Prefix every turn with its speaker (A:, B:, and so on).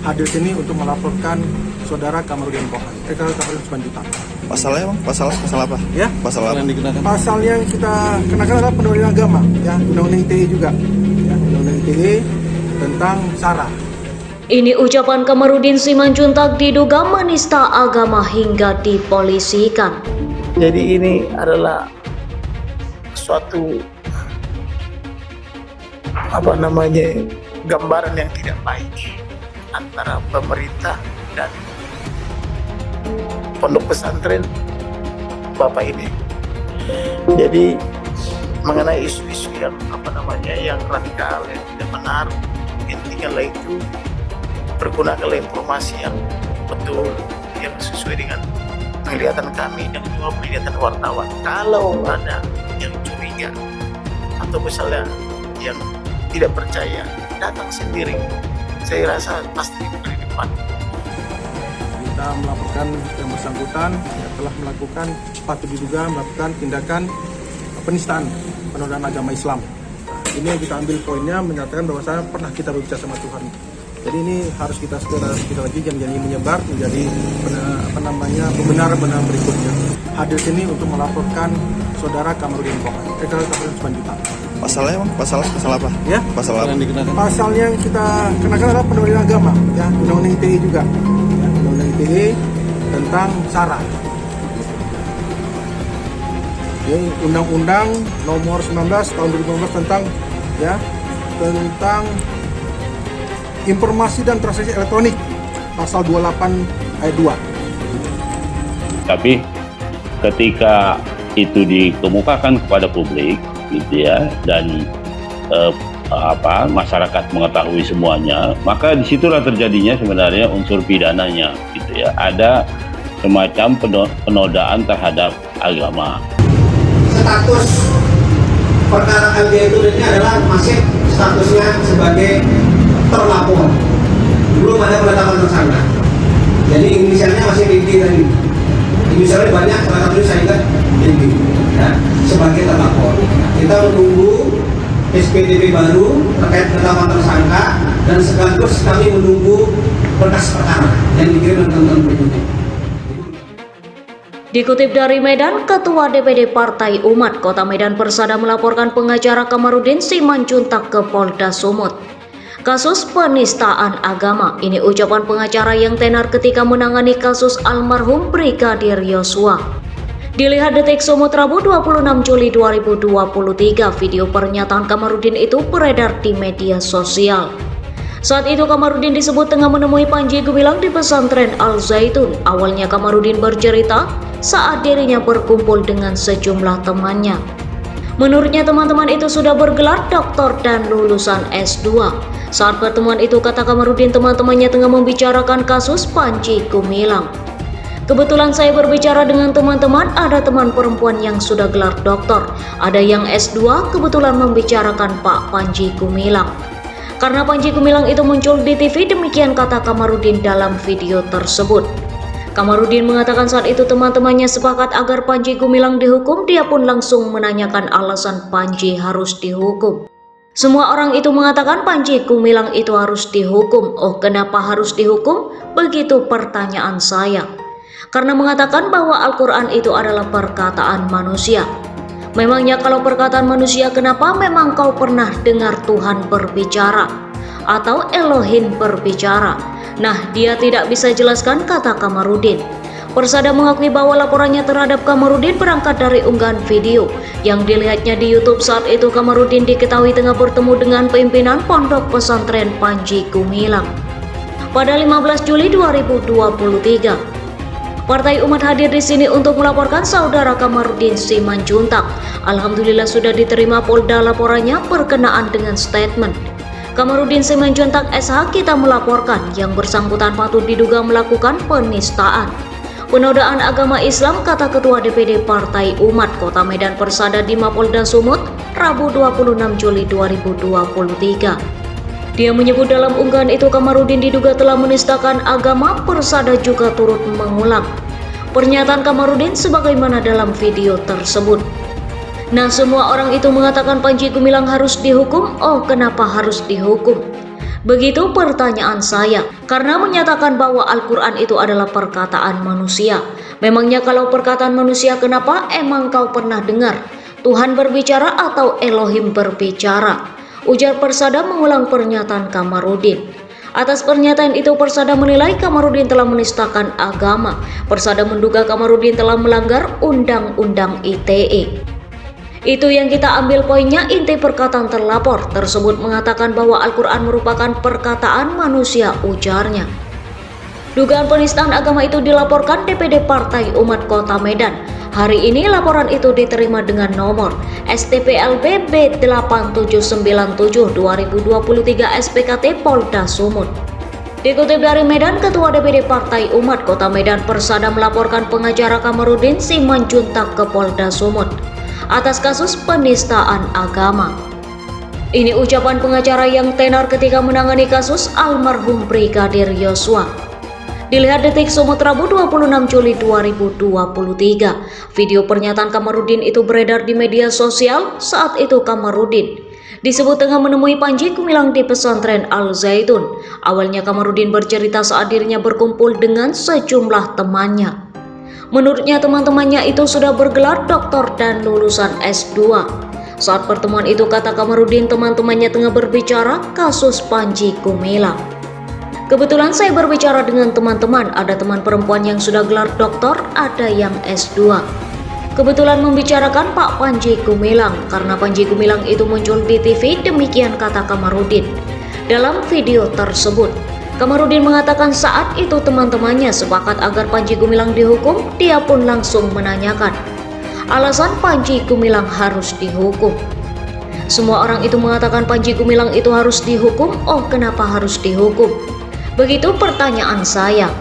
A: hadir sini untuk melaporkan saudara Kamarudin Pohan, Kamarudin Simanjuntak.
B: Pasalnya bang? Pasal apa?
A: Ya,
B: Pasal apa?
C: Yang dikenakan?
A: pasal yang kita kenakan adalah penodaan agama, ya, undang-undang ITE juga, ya, undang-undang ITE tentang SARA.
D: Ini ucapan Kamarudin Simanjuntak diduga menista agama hingga dipolisikan.
E: Jadi ini adalah suatu gambaran yang tidak baik antara pemerintah dan pondok pesantren Bapak ini. Jadi mengenai isu-isu yang yang radikal, yang tidak benar, intinya itu pergunakanlah informasi yang betul, yang sesuai dengan penglihatan kami dan juga penglihatan wartawan. Kalau ada yang curiga atau misalnya yang tidak percaya, datang sendiri. Saya rasa pasti di depan.
A: Kita melaporkan yang bersangkutan telah melakukan, patut diduga melakukan tindakan penistaan penodaan agama Islam. Ini yang kita ambil poinnya menyatakan bahwa pernah kita berbicara sama Tuhan. Jadi ini harus kita segera lagi jangan menyebar menjadi pembenaran berikutnya. Hadir sini untuk melaporkan saudara Kamarudin Pohan, Kamarudin Simanjuntak.
B: Pasalnya bang? Pasal apa?
A: Ya,
B: Pasal apa?
C: Yang dikenakan?
A: pasal yang kita kenakan adalah penodaan agama, ya, undang-undang ITE juga, ya, undang-undang ITE tentang SARA. Ya, Undang-Undang Nomor 19 Tahun 2015 tentang informasi dan transaksi elektronik, pasal 28 ayat 2.
F: Tapi ketika itu dikemukakan kepada publik gitu ya, dan masyarakat mengetahui semuanya, maka disitulah terjadinya sebenarnya unsur pidananya gitu ya. Ada semacam penodaan terhadap agama.
G: Status perkara LG itu ini adalah masih statusnya sebagai terlapor, belum ada penetapan tersangka. Jadi inisialnya masih Rindy tadi. Inisialnya banyak, salah satunya saya ingat Rindy, ya, sebagai terlapor. Kita menunggu SPDP baru terkait penetapan tersangka dan sekaligus kami menunggu berkas perkara yang dikirim ke teman-teman berikutnya.
D: Dikutip dari Medan, Ketua DPD Partai Umat Kota Medan Persada melaporkan pengacara Kamarudin Simanjuntak ke Polda Sumut. Kasus penistaan agama, ini ucapan pengacara yang tenar ketika menangani kasus almarhum Brigadir Yosua. Dilihat Detik Sumut Rabu 26 Juli 2023, video pernyataan Kamarudin itu beredar di media sosial. Saat itu Kamarudin disebut tengah menemui Panji Gumilang di pesantren Al Zaitun. Awalnya Kamarudin bercerita saat dirinya berkumpul dengan sejumlah temannya. Menurutnya teman-teman itu sudah bergelar doktor dan lulusan S2. Saat pertemuan itu, kata Kamarudin, teman-temannya tengah membicarakan kasus Panji Gumilang. Kebetulan saya berbicara dengan teman-teman, ada teman perempuan yang sudah gelar doktor, ada yang S2, kebetulan membicarakan Pak Panji Gumilang. Karena Panji Gumilang itu muncul di TV, demikian kata Kamarudin dalam video tersebut. Kamarudin mengatakan saat itu teman-temannya sepakat agar Panji Gumilang dihukum, dia pun langsung menanyakan alasan Panji harus dihukum. Semua orang itu mengatakan Panji Gumilang itu harus dihukum. Oh, kenapa harus dihukum? Begitu pertanyaan saya. Karena mengatakan bahwa Al-Quran itu adalah perkataan manusia. Memangnya kalau perkataan manusia, kenapa memang kau pernah dengar Tuhan berbicara? Atau Elohim berbicara? Nah, dia tidak bisa jelaskan, kata Kamarudin. Persada mengakui bahwa laporannya terhadap Kamarudin berangkat dari unggahan video yang dilihatnya di YouTube. Saat itu Kamarudin diketahui tengah bertemu dengan pimpinan Pondok Pesantren Panji Gumilang. Pada 15 Juli 2023, Partai Umat hadir di sini untuk melaporkan saudara Kamarudin Simanjuntak. Alhamdulillah sudah diterima Polda laporannya berkenaan dengan statement Kamarudin Simanjuntak SH. Kita melaporkan yang bersangkutan patut diduga melakukan penistaan, penodaan agama Islam, kata Ketua DPD Partai Umat Kota Medan Persada di Mapolda Sumut, Rabu 26 Juli 2023. Dia menyebut dalam unggahan itu Kamarudin diduga telah menistakan agama. Persada juga turut mengulang pernyataan Kamarudin sebagaimana dalam video tersebut. Nah, semua orang itu mengatakan Panji Gumilang harus dihukum. Oh, kenapa harus dihukum? Begitu pertanyaan saya, karena menyatakan bahwa Al-Quran itu adalah perkataan manusia. Memangnya kalau perkataan manusia, kenapa emang kau pernah dengar Tuhan berbicara atau Elohim berbicara? Ujar Persada mengulang pernyataan Kamarudin. Atas pernyataan itu Persada menilai Kamarudin telah menistakan agama. Persada menduga Kamarudin telah melanggar Undang-Undang ITE. Itu yang kita ambil poinnya. Inti perkataan terlapor tersebut mengatakan bahwa Al-Quran merupakan perkataan manusia, ujarnya. Dugaan penistaan agama itu dilaporkan DPD Partai Umat Kota Medan. Hari ini laporan itu diterima dengan nomor STPLB B8797/2023 SPKT Polda Sumut. Dikutip dari Medan, Ketua DPD Partai Umat Kota Medan Persada melaporkan pengacara Kamarudin Simanjuntak ke Polda Sumut atas kasus penistaan agama. Ini ucapan pengacara yang tenar ketika menangani kasus almarhum Brigadir Yosua. Dilihat Detik Sumut Rabu 26 Juli 2023. Video pernyataan Kamarudin itu beredar di media sosial. Saat itu Kamarudin disebut tengah menemui Panji Gumilang di pesantren Al Zaitun. Awalnya Kamarudin bercerita saat dirinya berkumpul dengan sejumlah temannya. Menurutnya teman-temannya itu sudah bergelar doktor dan lulusan S2. Saat pertemuan itu, kata Kamarudin, teman-temannya tengah berbicara kasus Panji Gumilang. Kebetulan saya berbicara dengan teman-teman, ada teman perempuan yang sudah gelar doktor, ada yang S2. Kebetulan membicarakan Pak Panji Gumilang karena Panji Gumilang itu muncul di TV, demikian kata Kamarudin. Dalam video tersebut, Kamarudin mengatakan saat itu teman-temannya sepakat agar Panji Gumilang dihukum. Dia pun langsung menanyakan alasan Panji Gumilang harus dihukum. Semua orang itu mengatakan Panji Gumilang itu harus dihukum. Oh, kenapa harus dihukum? Begitu pertanyaan saya.